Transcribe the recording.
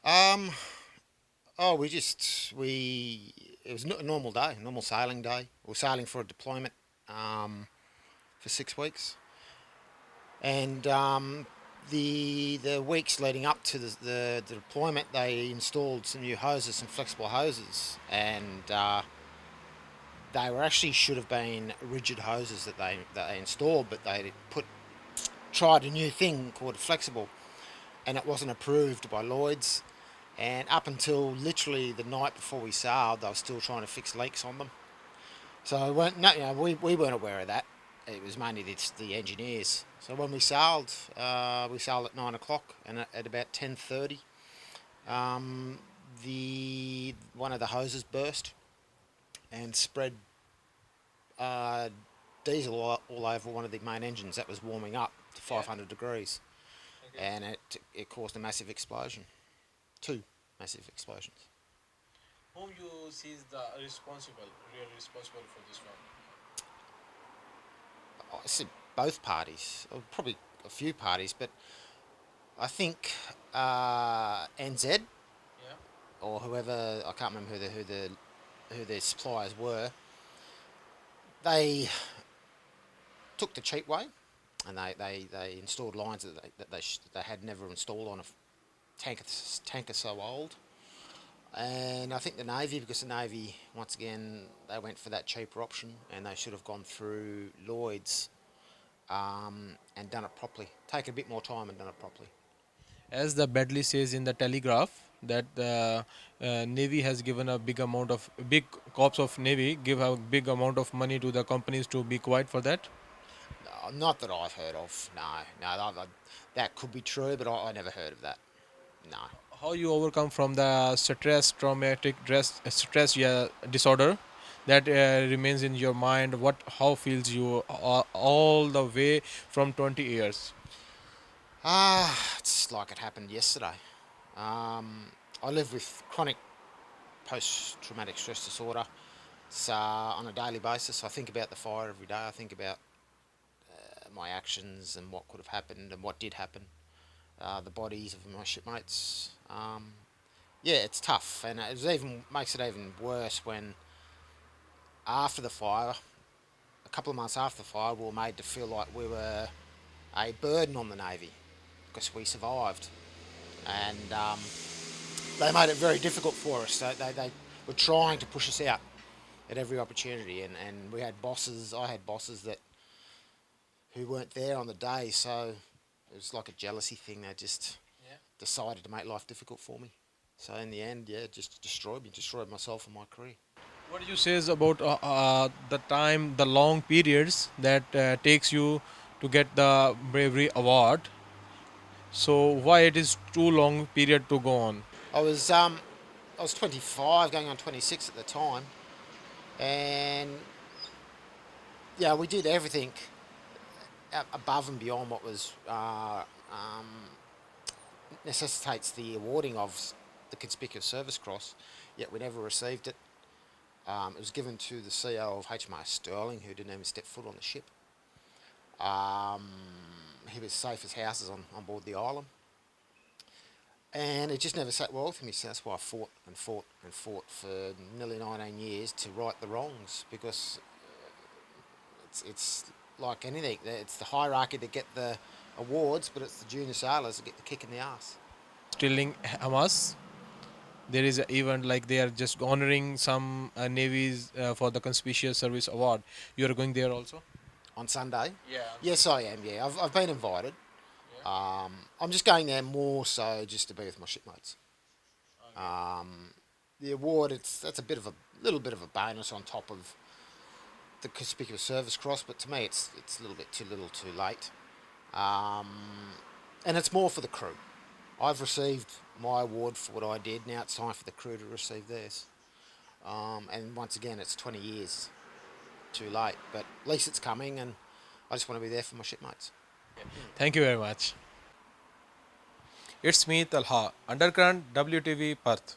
Um, it was a normal day, a normal sailing day. We were sailing for a deployment for 6 weeks, and the weeks leading up to the deployment, they installed some new hoses, some flexible hoses, and they were actually should have been rigid hoses that they installed, but they tried a new thing called flexible, and it wasn't approved by Lloyd's. And up until literally the night before we sailed, they were still trying to fix leaks on them. So we weren't aware of that. It was mainly the engineers. So when we sailed at 9 o'clock, and at about 10:30, the one of the hoses burst and spread uh, diesel all over one of the main engines that was warming up to 500 degrees, Okay. and it caused a massive explosion, two massive explosions. Whom you see is the really responsible for this one? I said both parties, or probably a few parties, but I think NZ Yeah. or whoever, I can't remember who their suppliers were. They took the cheap way, and they installed lines they had never installed on a tanker so old. And I think the Navy, because the Navy, once again, they went for that cheaper option, and they should have gone through Lloyd's and done it properly. Taken a bit more time and done it properly. As the Badly says in the Telegraph that the Navy has given a big corps of Navy give a big amount of money to the companies to be quiet for that. No, not that I've heard of. No, that could be true, but I never heard of that. No. How you overcome from the stress disorder that remains in your mind? How feels you all the way from 20 years? It's like it happened yesterday. I live with chronic post-traumatic stress disorder. So on a daily basis, I think about the fire every day. I think about my actions and what could have happened and what did happen. The bodies of my shipmates. Yeah, it's tough, and makes it even worse when after the fire, a couple of months after the fire, we were made to feel like we were a burden on the Navy because we survived, and they made it very difficult for us. They were trying to push us out at every opportunity, and we had bosses. I had bosses who weren't there on the day, so it was like a jealousy thing. They just Yeah. decided to make life difficult for me. So in the end, yeah, it just destroyed myself and my career. What do you says about the long periods that takes you to get the bravery award? So why it is too long period to go on? I was um, I was 25, going on 26 at the time, and yeah, we did everything above and beyond what was necessitates the awarding of the Conspicuous Service Cross. Yet we never received it. It was given to the CEO of HMAS Westralia, who didn't even step foot on the ship. He was safe as houses on board the island. And it just never sat well with me, so that's why I fought and fought and fought for nearly 19 years to right the wrongs, because it's like anything. It's the hierarchy that get the awards, but it's the junior sailors that get the kick in the ass. Still in Hamas, there is an event like they are just honoring some navies for the Conspicuous Service Award. You are going there also? On Sunday? Yeah. Yes, I am, yeah. I've been invited. I'm just going there more so just to be with my shipmates. The award, that's a little bit of a bonus on top of the Conspicuous Service Cross, but to me it's a little bit too little too late. And it's more for the crew. I've received my award for what I did. Now it's time for the crew to receive theirs. And once again, it's 20 years too late, but at least it's coming, and I just want to be there for my shipmates. Thank you very much. It's me, Talha, Underground WTV Perth.